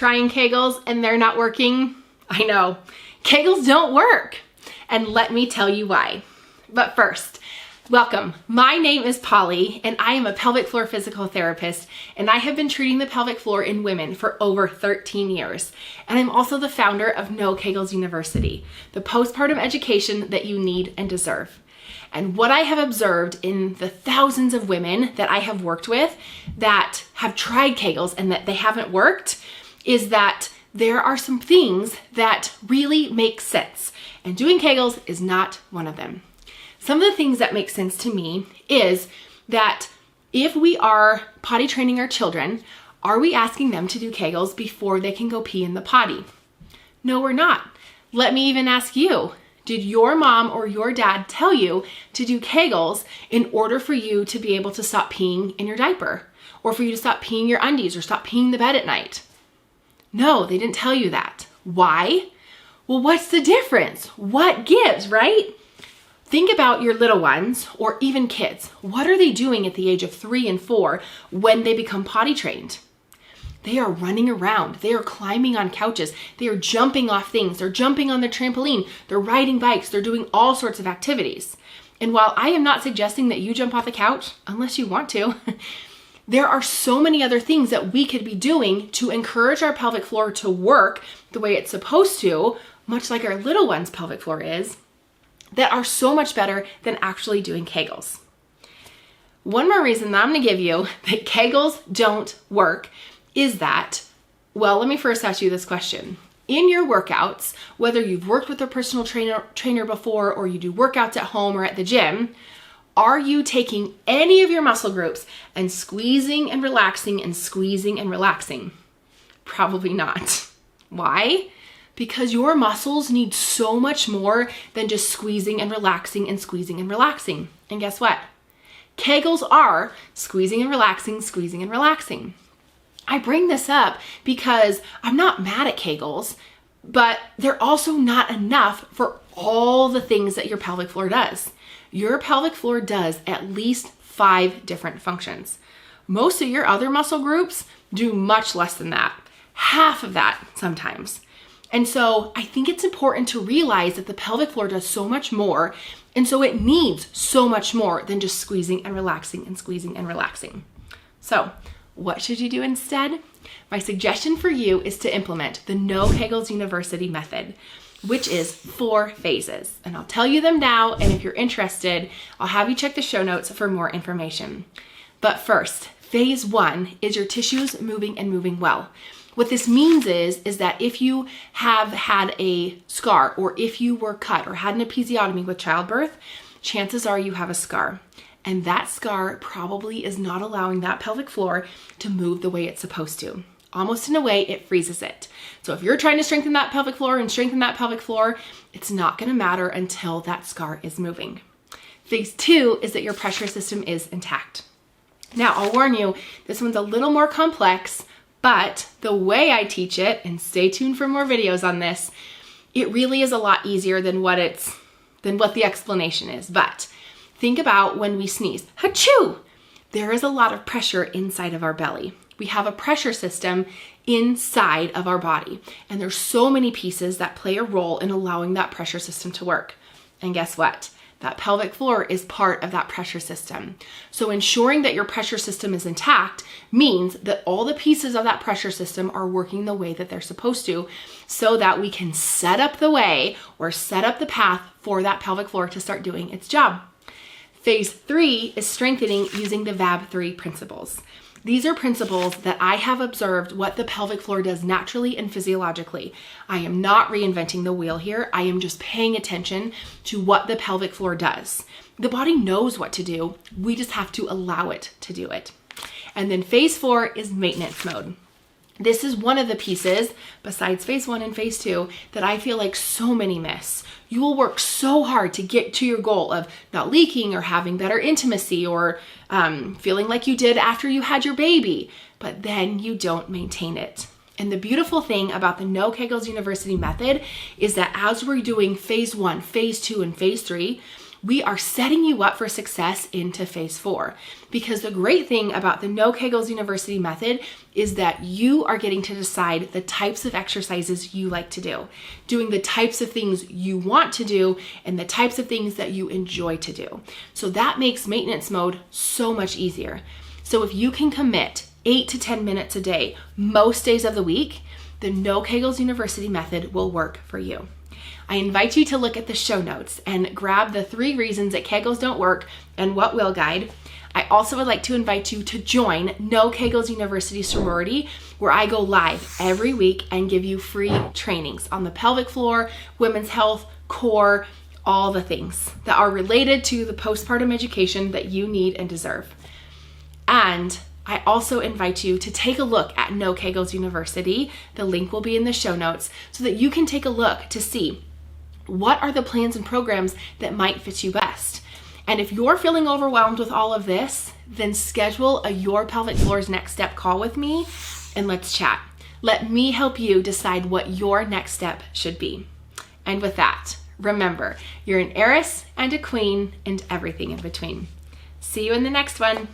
trying Kegels and they're not working? I know, Kegels don't work. And let me tell you why. But first, welcome. My name is Pauli and I am a pelvic floor physical therapist, and I have been treating the pelvic floor in women for over 13 years. And I'm also the founder of No Kegels University, the postpartum education that you need and deserve. And what I have observed in the thousands of women that I have worked with that have tried Kegels and that they haven't worked is that there are some things that really make sense. And doing Kegels is not one of them. Some of the things that make sense to me is that if we are potty training our children, are we asking them to do Kegels before they can go pee in the potty? No, we're not. Let me even ask you. Did your mom or your dad tell you to do Kegels in order for you to be able to stop peeing in your diaper, or for you to stop peeing your undies, or stop peeing the bed at night? No, they didn't tell you that. Why? Well, what's the difference? What gives, right? Think about your little ones or even kids. What are they doing at the age of 3 and 4 when they become potty trained? They are running around. They are climbing on couches. They are jumping off things. They're jumping on the trampoline. They're riding bikes. They're doing all sorts of activities. And while I am not suggesting that you jump off the couch, unless you want to, there are so many other things that we could be doing to encourage our pelvic floor to work the way it's supposed to, much like our little one's pelvic floor is, that are so much better than actually doing Kegels. One more reason that I'm going to give you that Kegels don't work is that, well, let me first ask you this question. In your workouts, whether you've worked with a personal trainer before, or you do workouts at home or at the gym, are you taking any of your muscle groups and squeezing and relaxing and squeezing and relaxing? Probably not. Why? Because your muscles need so much more than just squeezing and relaxing and squeezing and relaxing. And guess what? Kegels are squeezing and relaxing, squeezing and relaxing. I bring this up because I'm not mad at Kegels, but they're also not enough for all the things that your pelvic floor does. Your pelvic floor does at least 5 different functions. Most of your other muscle groups do much less than that, half of that sometimes. And so I think it's important to realize that the pelvic floor does so much more, and so it needs so much more than just squeezing and relaxing and squeezing and relaxing. So what should you do instead? My suggestion for you is to implement the No Kegels University method, which is 4 phases. And I'll tell you them now, and if you're interested, I'll have you check the show notes for more information. But first, phase 1 is your tissues moving and moving well. What this means is that if you have had a scar, or if you were cut or had an episiotomy with childbirth, chances are you have a scar. And that scar probably is not allowing that pelvic floor to move the way it's supposed to. Almost in a way, it freezes it. So if you're trying to strengthen that pelvic floor and strengthen that pelvic floor, it's not gonna matter until that scar is moving. Phase 2 is that your pressure system is intact. Now, I'll warn you, this one's a little more complex, but the way I teach it, and stay tuned for more videos on this, it really is a lot easier than what the explanation is. But think about when we sneeze, achoo! There is a lot of pressure inside of our belly. We have a pressure system inside of our body, and there's so many pieces that play a role in allowing that pressure system to work. And guess what? That pelvic floor is part of that pressure system. So ensuring that your pressure system is intact means that all the pieces of that pressure system are working the way that they're supposed to, so that we can set up the way or set up the path for that pelvic floor to start doing its job. Phase 3 is strengthening using the VAB3 principles. These are principles that I have observed what the pelvic floor does naturally and physiologically. I am not reinventing the wheel here. I am just paying attention to what the pelvic floor does. The body knows what to do. We just have to allow it to do it. And then phase 4 is maintenance mode. This is one of the pieces, besides phase 1 and phase 2, that I feel like so many miss. You will work so hard to get to your goal of not leaking or having better intimacy or feeling like you did after you had your baby, but then you don't maintain it. And the beautiful thing about the No Kegels University method is that as we're doing phase 1, phase 2, and phase 3, we are setting you up for success into phase 4. Because the great thing about the No Kegels University method is that you are getting to decide the types of exercises you like to do, doing the types of things you want to do, and the types of things that you enjoy to do. So that makes maintenance mode so much easier. So if you can commit 8 to 10 minutes a day, most days of the week, the No Kegels University method will work for you. I invite you to look at the show notes and grab the 3 reasons that Kegels don't work and what will guide. I also would like to invite you to join No Kegels University Sorority, where I go live every week and give you free trainings on the pelvic floor, women's health, core, all the things that are related to the postpartum education that you need and deserve. And I also invite you to take a look at No Kegels University. The link will be in the show notes so that you can take a look to see what are the plans and programs that might fit you best. And if you're feeling overwhelmed with all of this, then schedule a Your Pelvic Floors Next Step call with me and let's chat. Let me help you decide what your next step should be. And with that, remember, you're an heiress and a queen and everything in between. See you in the next one.